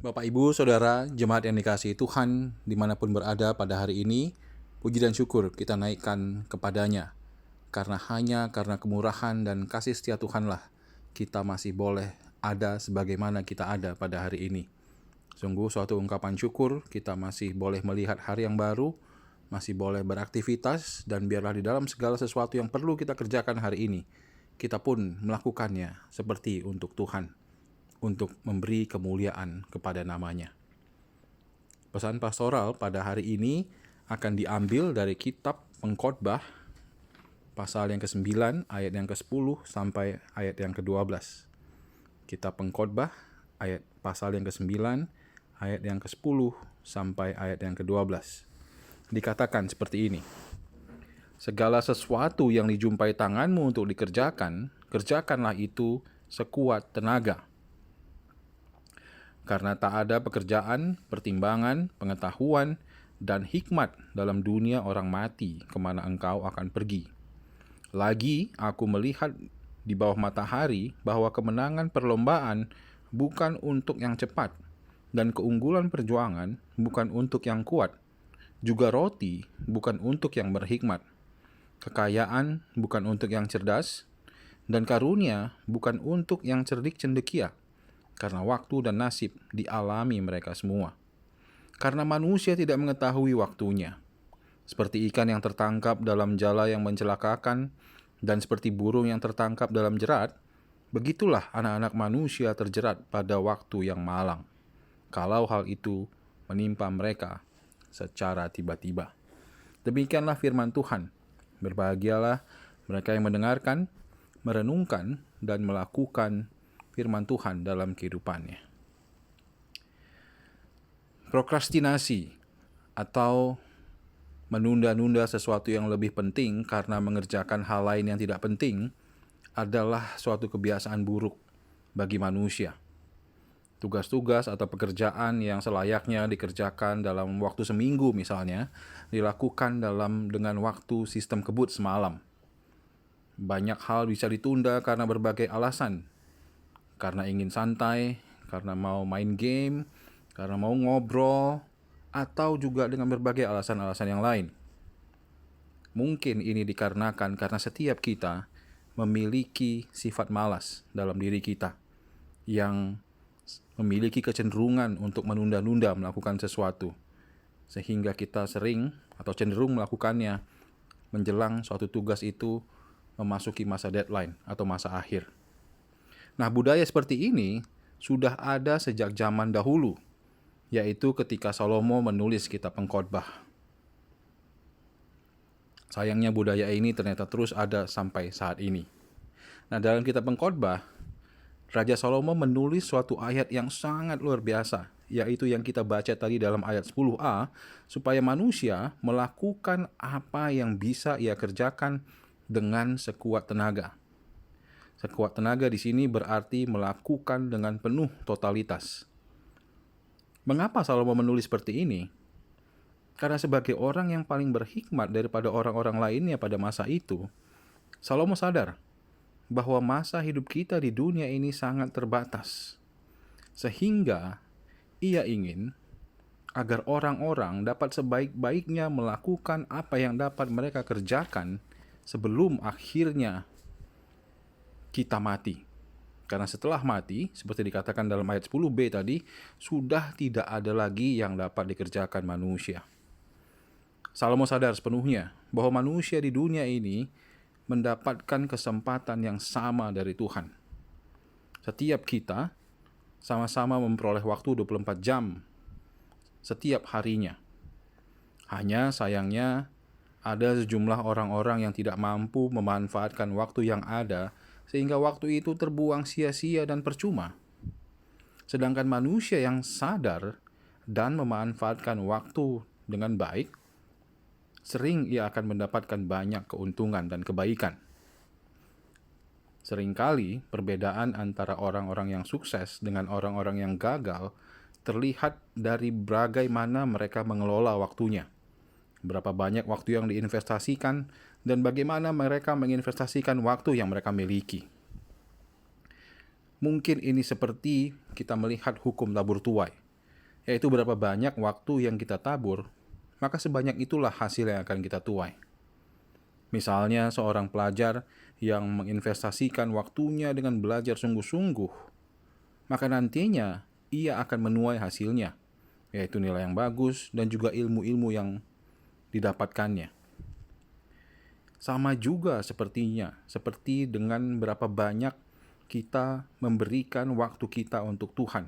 Bapak, Ibu, Saudara, jemaat yang dikasihi Tuhan dimanapun berada pada hari ini, puji dan syukur kita naikkan kepadanya. Karena kemurahan dan kasih setia Tuhanlah kita masih boleh ada sebagaimana kita ada pada hari ini. Sungguh suatu ungkapan syukur, kita masih boleh melihat hari yang baru, masih boleh beraktivitas, dan biarlah di dalam segala sesuatu yang perlu kita kerjakan hari ini, kita pun melakukannya seperti untuk Tuhan, untuk memberi kemuliaan kepada namanya. Pesan pastoral pada hari ini akan diambil dari kitab Pengkhotbah, pasal yang ke-9, ayat yang ke-10 sampai ayat yang ke-12. Kitab Pengkhotbah, pasal yang ke-9, ayat yang ke-10 sampai ayat yang ke-12. Dikatakan seperti ini: segala sesuatu yang dijumpai tanganmu untuk dikerjakan, kerjakanlah itu sekuat tenaga. Karena tak ada pekerjaan, pertimbangan, pengetahuan, dan hikmat dalam dunia orang mati kemana engkau akan pergi. Lagi aku melihat di bawah matahari bahwa kemenangan perlombaan bukan untuk yang cepat, dan keunggulan perjuangan bukan untuk yang kuat, juga roti bukan untuk yang berhikmat, kekayaan bukan untuk yang cerdas, dan karunia bukan untuk yang cerdik cendekia. Karena waktu dan nasib dialami mereka semua. Karena manusia tidak mengetahui waktunya. Seperti ikan yang tertangkap dalam jala yang mencelakakan, dan seperti burung yang tertangkap dalam jerat, begitulah anak-anak manusia terjerat pada waktu yang malang, kalau hal itu menimpa mereka secara tiba-tiba. Demikianlah firman Tuhan. Berbahagialah mereka yang mendengarkan, merenungkan, dan melakukan firman Tuhan dalam kehidupannya. Prokrastinasi atau menunda-nunda sesuatu yang lebih penting karena mengerjakan hal lain yang tidak penting adalah suatu kebiasaan buruk bagi manusia. Tugas-tugas atau pekerjaan yang selayaknya dikerjakan dalam waktu seminggu misalnya, dilakukan dengan waktu sistem kebut semalam. Banyak hal bisa ditunda karena berbagai alasan. Karena ingin santai, karena mau main game, karena mau ngobrol, atau juga dengan berbagai alasan-alasan yang lain. Mungkin ini dikarenakan karena setiap kita memiliki sifat malas dalam diri kita, yang memiliki kecenderungan untuk menunda-nunda melakukan sesuatu, sehingga kita sering atau cenderung melakukannya menjelang suatu tugas itu memasuki masa deadline atau masa akhir. Nah, budaya seperti ini sudah ada sejak zaman dahulu, yaitu ketika Salomo menulis kitab Pengkhotbah. Sayangnya budaya ini ternyata terus ada sampai saat ini. Nah, dalam kitab Pengkhotbah, Raja Salomo menulis suatu ayat yang sangat luar biasa, yaitu yang kita baca tadi dalam ayat 10a, supaya manusia melakukan apa yang bisa ia kerjakan dengan sekuat tenaga. Sekuat tenaga di sini berarti melakukan dengan penuh totalitas. Mengapa Salomo menulis seperti ini? Karena sebagai orang yang paling berhikmat daripada orang-orang lainnya pada masa itu, Salomo sadar bahwa masa hidup kita di dunia ini sangat terbatas. Sehingga ia ingin agar orang-orang dapat sebaik-baiknya melakukan apa yang dapat mereka kerjakan sebelum akhirnya kita mati. Karena setelah mati, seperti dikatakan dalam ayat 10b tadi, sudah tidak ada lagi yang dapat dikerjakan manusia. Salomo sadar sepenuhnya bahwa manusia di dunia ini mendapatkan kesempatan yang sama dari Tuhan. Setiap kita sama-sama memperoleh waktu 24 jam setiap harinya. Hanya sayangnya ada sejumlah orang-orang yang tidak mampu memanfaatkan waktu yang ada, sehingga waktu itu terbuang sia-sia dan percuma. Sedangkan manusia yang sadar dan memanfaatkan waktu dengan baik, sering ia akan mendapatkan banyak keuntungan dan kebaikan. Seringkali perbedaan antara orang-orang yang sukses dengan orang-orang yang gagal terlihat dari bagaimana mereka mengelola waktunya. Berapa banyak waktu yang diinvestasikan dan bagaimana mereka menginvestasikan waktu yang mereka miliki. Mungkin ini seperti kita melihat hukum tabur tuai, yaitu berapa banyak waktu yang kita tabur, maka sebanyak itulah hasil yang akan kita tuai. Misalnya seorang pelajar yang menginvestasikan waktunya dengan belajar sungguh-sungguh, maka nantinya ia akan menuai hasilnya, yaitu nilai yang bagus dan juga ilmu-ilmu yang didapatkannya. Sama juga seperti dengan berapa banyak kita memberikan waktu kita untuk Tuhan,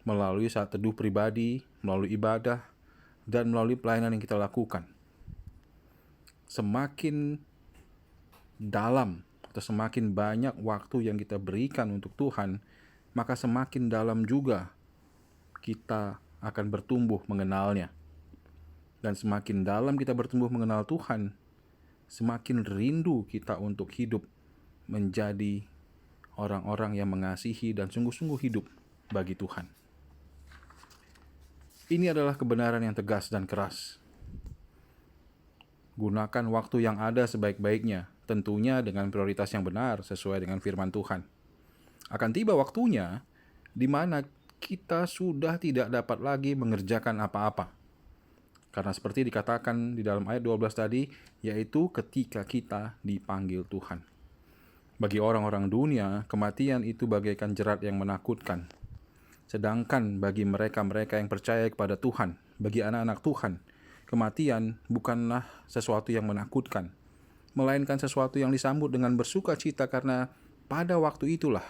melalui saat teduh pribadi, melalui ibadah, dan melalui pelayanan yang kita lakukan. Semakin dalam atau semakin banyak waktu yang kita berikan untuk Tuhan, maka semakin dalam juga kita akan bertumbuh mengenalnya. Dan semakin dalam kita bertumbuh mengenal Tuhan, semakin rindu kita untuk hidup menjadi orang-orang yang mengasihi dan sungguh-sungguh hidup bagi Tuhan. Ini adalah kebenaran yang tegas dan keras. Gunakan waktu yang ada sebaik-baiknya, tentunya dengan prioritas yang benar sesuai dengan firman Tuhan. Akan tiba waktunya di mana kita sudah tidak dapat lagi mengerjakan apa-apa. Karena seperti dikatakan di dalam ayat 12 tadi, yaitu ketika kita dipanggil Tuhan. Bagi orang-orang dunia, kematian itu bagaikan jerat yang menakutkan. Sedangkan bagi mereka-mereka yang percaya kepada Tuhan, bagi anak-anak Tuhan, kematian bukanlah sesuatu yang menakutkan, melainkan sesuatu yang disambut dengan bersuka cita karena pada waktu itulah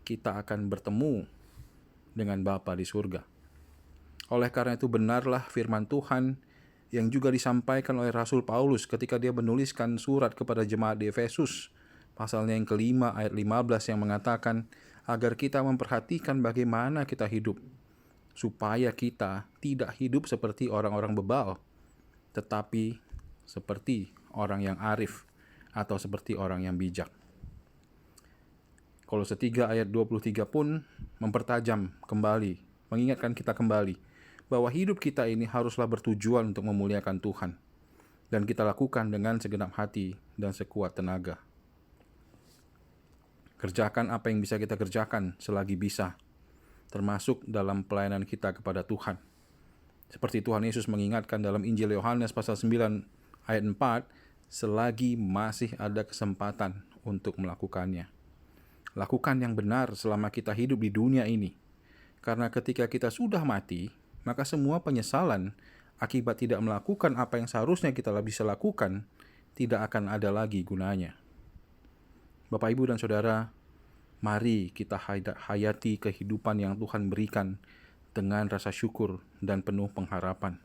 kita akan bertemu dengan Bapa di surga. Oleh karena itu benarlah firman Tuhan yang juga disampaikan oleh Rasul Paulus ketika dia menuliskan surat kepada jemaat di Efesus, pasalnya yang kelima ayat 15 yang mengatakan agar kita memperhatikan bagaimana kita hidup, supaya kita tidak hidup seperti orang-orang bebal, tetapi seperti orang yang arif atau seperti orang yang bijak. Kolose 3 ayat 23 pun mempertajam kembali, mengingatkan kita kembali bahwa hidup kita ini haruslah bertujuan untuk memuliakan Tuhan, dan kita lakukan dengan segenap hati dan sekuat tenaga. Kerjakan apa yang bisa kita kerjakan selagi bisa, termasuk dalam pelayanan kita kepada Tuhan. Seperti Tuhan Yesus mengingatkan dalam Injil Yohanes pasal 9 ayat 4, selagi masih ada kesempatan untuk melakukannya. Lakukan yang benar selama kita hidup di dunia ini. Karena ketika kita sudah mati, maka semua penyesalan akibat tidak melakukan apa yang seharusnya kita bisa lakukan tidak akan ada lagi gunanya. Bapak, Ibu, dan Saudara, mari kita hayati kehidupan yang Tuhan berikan dengan rasa syukur dan penuh pengharapan.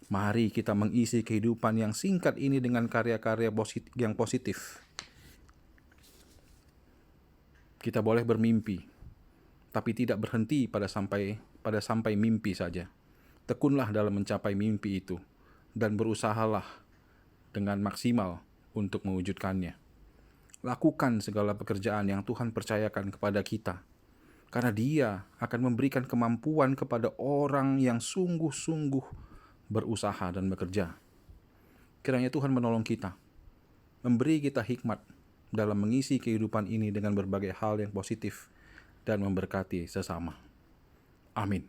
Mari kita mengisi kehidupan yang singkat ini dengan karya-karya yang positif. Kita boleh bermimpi, tapi tidak berhenti pada sampai mimpi saja. Tekunlah dalam mencapai mimpi itu, dan berusahalah dengan maksimal untuk mewujudkannya. Lakukan segala pekerjaan yang Tuhan percayakan kepada kita, karena Dia akan memberikan kemampuan kepada orang yang sungguh-sungguh berusaha dan bekerja. Kiranya Tuhan menolong kita, memberi kita hikmat dalam mengisi kehidupan ini dengan berbagai hal yang positif dan memberkati sesama. Amin.